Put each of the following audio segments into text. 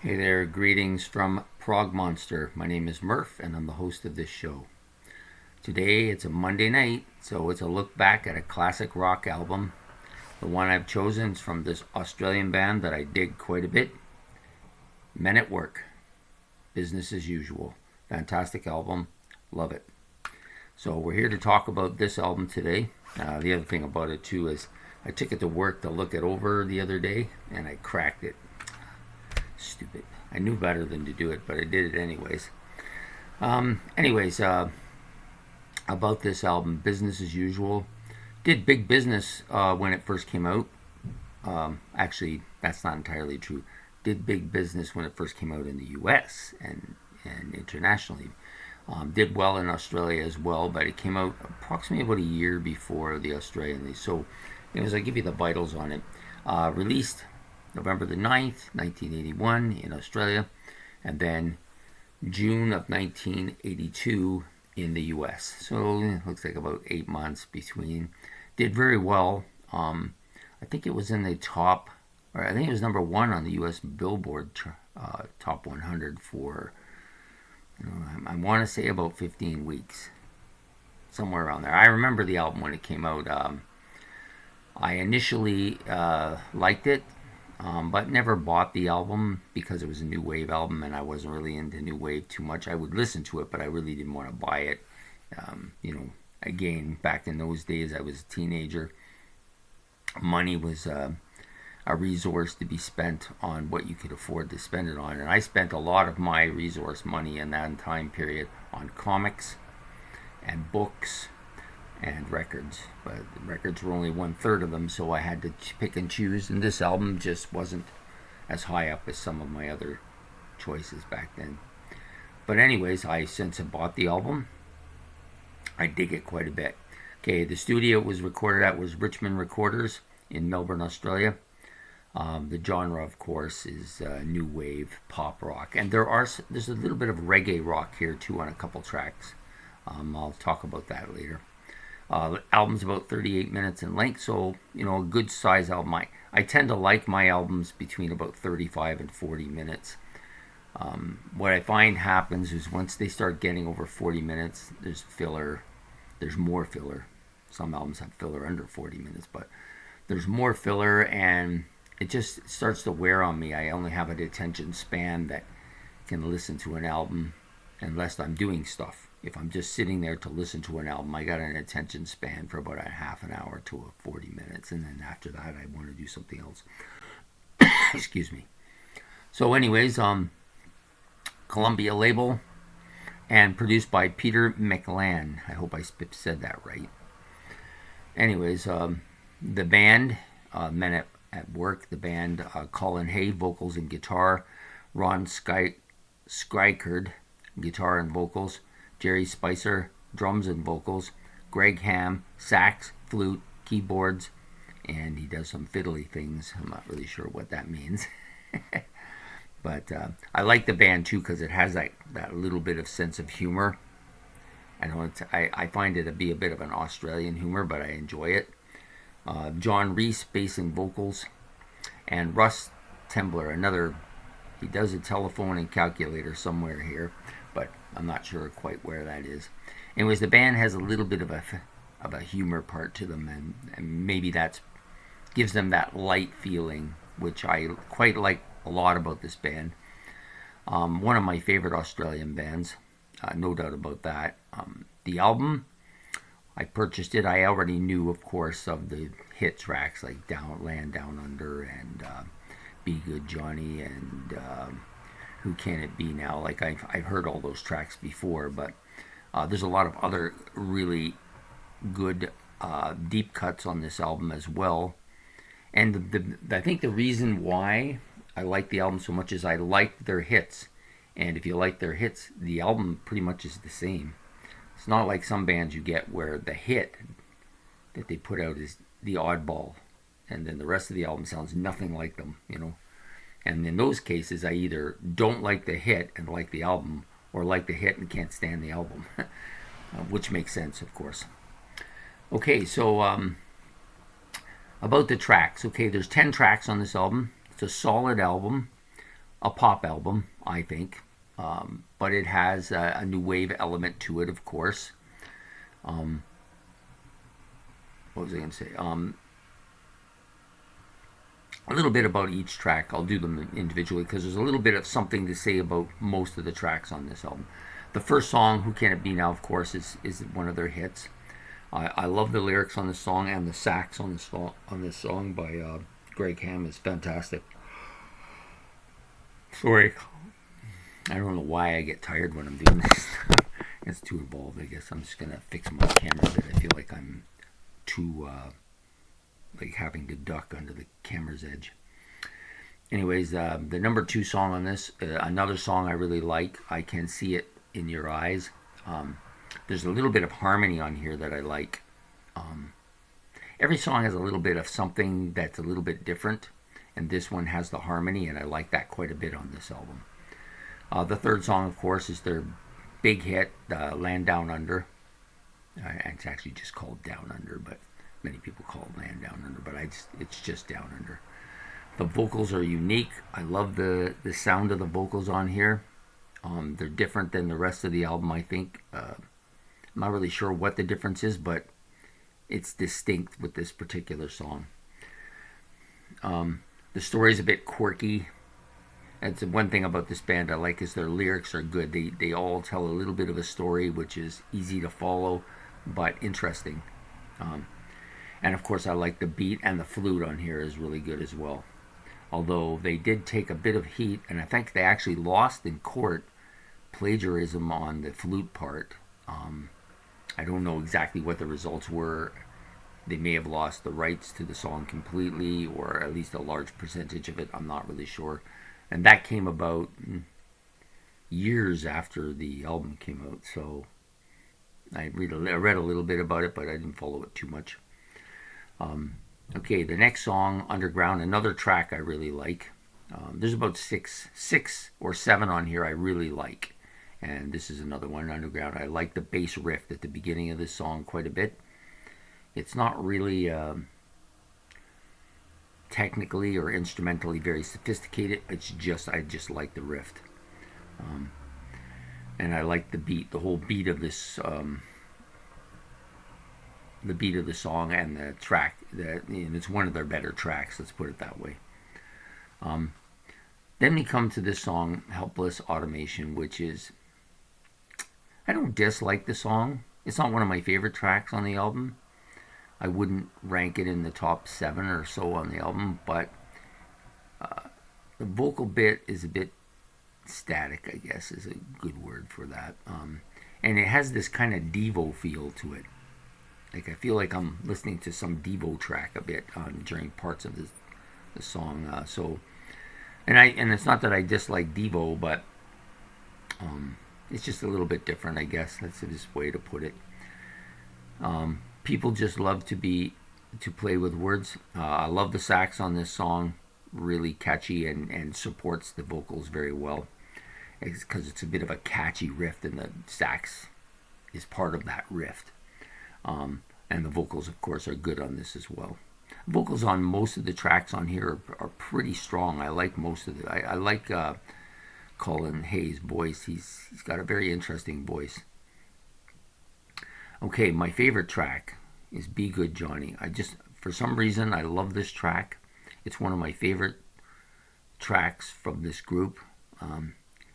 Hey there, greetings from Prog Monster. My name is Murph and I'm the host of this show. Today it's a Monday night, so it's a look back at a classic rock album. The one I've chosen is from this Australian band that I dig quite a bit, Men at Work, Business as Usual. Fantastic album, love it. So we're here to talk about this album today. The other thing about it too is I took it to work to look it over the other day and I cracked it. Stupid. I knew better than to do it, but I did it anyways. About this album, Business as Usual. Did big business when it first came out. Actually, that's not entirely true. Did big business when it first came out in the US and internationally. Did well in Australia as well, but it came out approximately about a year before the Australian release. So, anyways, I'll give you the vitals on it. Released November the 9th, 1981 in Australia, and then June of 1982 in the US. So it looks like about 8 months between. Did very well. I think it was in the top, or I think it was number one on the US Billboard Top 100 for, I want to say about 15 weeks. Somewhere around there. I remember the album when it came out. I initially liked it. But never bought the album because it was a new wave album and I wasn't really into new wave too much. I would listen to it, but I really didn't want to buy it. Again, back in those days, I was a teenager. Money was a resource to be spent on what you could afford to spend it on. And I spent a lot of my resource money in that time period on comics and books and records, but the records were only 1/3 of them, so I had to pick and choose, and this album just wasn't as high up as some of my other choices back then. But anyways, I since have bought the album, I dig it quite a bit. Okay, the studio it was recorded at was Richmond Recorders in Melbourne, Australia. The genre, of course, is new wave pop rock, and there's a little bit of reggae rock here too on a couple tracks. I'll talk about that later. The album's about 38 minutes in length, so a good size album. I tend to like my albums between about 35 and 40 minutes. What I find happens is once they start getting over 40 minutes, there's filler. There's more filler. Some albums have filler under 40 minutes, but there's more filler, and it just starts to wear on me. I only have an attention span that can listen to an album unless I'm doing stuff. If I'm just sitting there to listen to an album, I got an attention span for about a half an hour to 40 minutes, and then after that, I want to do something else. Excuse me. So, anyways, Columbia label and produced by Peter McLan. I hope I said that right. Anyways, the band, Men at Work, the band, Colin Hay, vocals and guitar, Ron Skrykard, guitar and vocals, Jerry Spicer, drums and vocals, Greg Ham, sax, flute, keyboards, and he does some fiddly things. I'm not really sure what that means. But I like the band too because it has that little bit of sense of humor. I find it to be a bit of an Australian humor, but I enjoy it. John Reese, bass and vocals, and Russ Tembler, he does a telephone and calculator somewhere here, but I'm not sure quite where that is. Anyways, the band has a little bit of a humor part to them, and maybe that gives them that light feeling, which I quite like a lot about this band. One of my favorite Australian bands, no doubt about that. The album, I purchased it. I already knew, of course, of the hit tracks like Land Down Under and Be Good Johnny and Who Can It Be Now. Like I've heard all those tracks before, but there's a lot of other really good deep cuts on this album as well. And I think the reason why I like the album so much is I like their hits. And if you like their hits, the album pretty much is the same. It's not like some bands you get where the hit that they put out is the oddball, and then the rest of the album sounds nothing like them, And in those cases, I either don't like the hit and like the album, or like the hit and can't stand the album, which makes sense, of course. Okay, so about the tracks. Okay, there's 10 tracks on this album. It's a solid album. a pop album, I think, but it has a new wave element to it, of course. Um, what was I going to say? A little bit about each track. I'll do them individually because there's a little bit of something to say about most of the tracks on this album. The first song, Who Can It Be Now, of course, is one of their hits. I love the lyrics on this song, and the sax on this song by Greg Ham is fantastic. Sorry, I don't know why I get tired when I'm doing this. It's too involved, I guess. I'm just gonna fix my camera a bit. I feel like I'm too like having to duck under the camera's edge. Anyways, the number 2 song on this, another song I really like, I Can See It in Your Eyes. There's a little bit of harmony on here that I like. Every song has a little bit of something that's a little bit different, and this one has the harmony, and I like that quite a bit on this album. The third song, of course, is their big hit, Land Down Under. It's actually just called Down Under, but many people call it Land Down Under, but it's just Down Under. The vocals are unique. I love the sound of the vocals on here. They're different than the rest of the album, I think. I'm not really sure what the difference is, but it's distinct with this particular song. The story's a bit quirky. That's one thing about this band I like, is their lyrics are good. They all tell a little bit of a story, which is easy to follow, but interesting. And of course, I like the beat, and the flute on here is really good as well. Although they did take a bit of heat, and I think they actually lost in court plagiarism on the flute part. I don't know exactly what the results were. They may have lost the rights to the song completely, or at least a large percentage of it. I'm not really sure. And that came about years after the album came out. So I read a little bit about it, but I didn't follow it too much. Okay, the next song, Underground, another track I really like. There's about six or seven on here I really like. And this is another one, Underground. I like the bass riff at the beginning of this song quite a bit. It's not really technically or instrumentally very sophisticated. It's just, I just like the riff. And I like the beat, the whole beat of this, the beat of the song and the track. It's one of their better tracks, let's put it that way. Then we come to this song, Helpless Automation, which is, I don't dislike the song. It's not one of my favorite tracks on the album. I wouldn't rank it in the top 7 or so on the album, but the vocal bit is a bit static, I guess is a good word for that. And it has this kind of Devo feel to it. Like I feel like I'm listening to some Devo track a bit during parts of the song. And it's not that I dislike Devo, but it's just a little bit different, I guess. That's the way to put it. People just love to play with words. I love the sax on this song, really catchy and supports the vocals very well. Because it's a bit of a catchy riff, and the sax is part of that riff. And the vocals, of course, are good on this as well. Vocals on most of the tracks on here are pretty strong. I like most of it. I like Colin Hayes' voice. He's got a very interesting voice. Okay, my favorite track is Be Good Johnny. For some reason, I love this track. It's one of my favorite tracks from this group.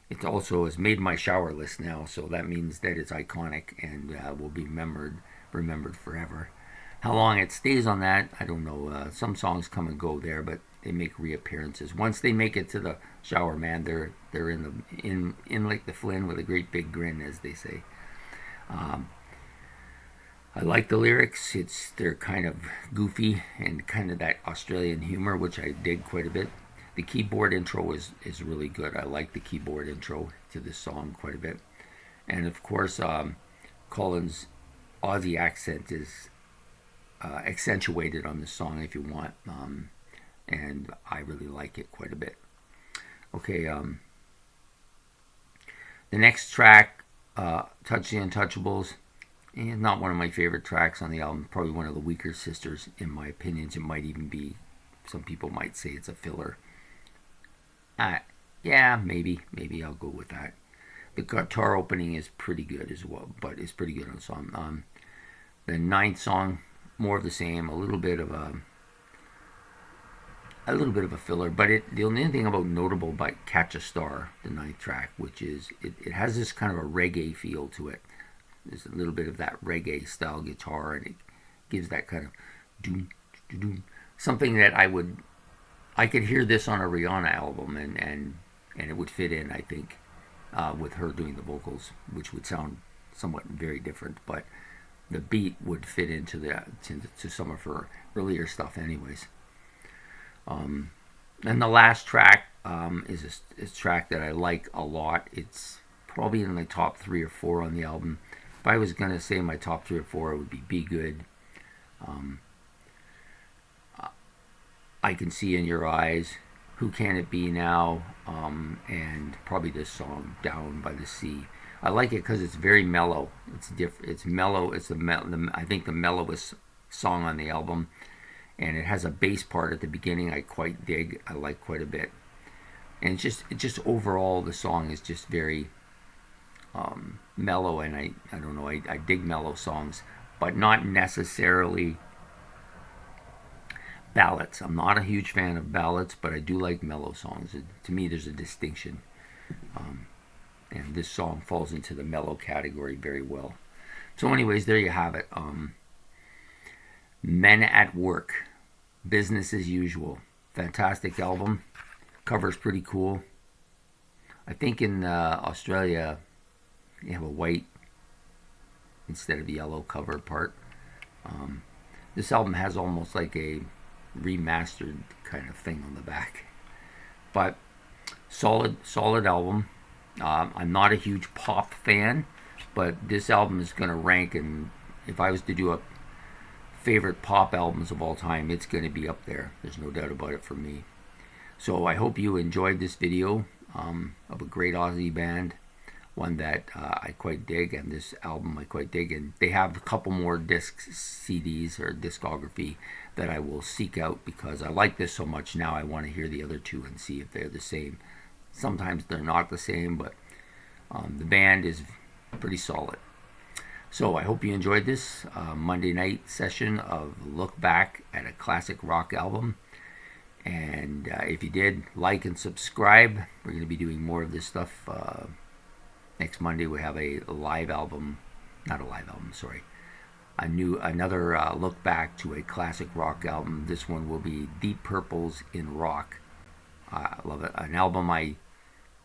It also has made my shower list now, so that means that it's iconic and will be remembered forever. How long it stays on that, I don't know. Some songs come and go there, but they make reappearances. Once they make it to the shower, man, they're in Lake the Flynn with a great big grin, as they say. I like the lyrics. They're kind of goofy and kind of that Australian humor, which I dig quite a bit. The keyboard intro is really good. I like the keyboard intro to this song quite a bit. And of course, Colin's Aussie accent is accentuated on this song if you want. And I really like it quite a bit. Okay, the next track, Touch the Untouchables, is not one of my favorite tracks on the album. Probably one of the weaker sisters, in my opinions. It might even be, some people might say it's a filler. Yeah, maybe I'll go with that. The guitar opening is pretty good as well, but it's pretty good on the song. The ninth song, more of the same, a little bit of a filler, but the only thing about notable about Catch a Star, the ninth track, which is it has this kind of a reggae feel to it. There's a little bit of that reggae style guitar, and it gives that kind of doom, doom, something that I could hear this on a Rihanna album, and it would fit in, I think, with her doing the vocals, which would sound somewhat very different, but the beat would fit into to some of her earlier stuff, anyways. And the last track is a track that I like a lot. It's probably in my top 3 or 4 on the album. If I was gonna say my top 3 or 4, it would be Good, um, I Can See in Your Eyes, Who Can It Be Now, and probably this song, Down by the Sea. I like it because it's very mellow. It's different. It's mellow. I think the mellowest song on the album, and it has a bass part at the beginning. I quite dig. I like quite a bit, and it's just overall the song is just very mellow, and I don't know. I dig mellow songs, but not necessarily ballads. I'm not a huge fan of ballads, but I do like mellow songs. To me, there's a distinction, and this song falls into the mellow category very well. So, anyways, there you have it. Men at Work, Business as Usual. Fantastic album. Cover's pretty cool. I think in Australia, you have a white instead of yellow cover part. This album has almost like a remastered kind of thing on the back, but solid album. I'm not a huge pop fan, but this album is going to rank, and if I was to do a favorite pop albums of all time, it's going to be up there. There's no doubt about it for me. So I hope you enjoyed this video of a great Aussie band, one that I quite dig, and this album I quite dig. And they have a couple more discs, CDs, or discography that I will seek out because I like this so much. Now I want to hear the other two and see if they're the same. Sometimes they're not the same, but the band is pretty solid. So I hope you enjoyed this Monday night session of Look Back at a Classic Rock Album. And if you did, like and subscribe. We're going to be doing more of this stuff. Next Monday we have a live album, not a live album, sorry. Another look back to a classic rock album. This one will be Deep Purple's In Rock. I love it. An album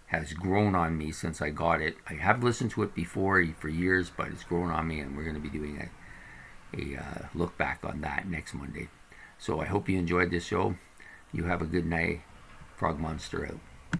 has grown on me since I got it. I have listened to it before for years, but it's grown on me, and we're going to be doing a look back on that next Monday. So I hope you enjoyed this show. You have a good night. Frog Monster out.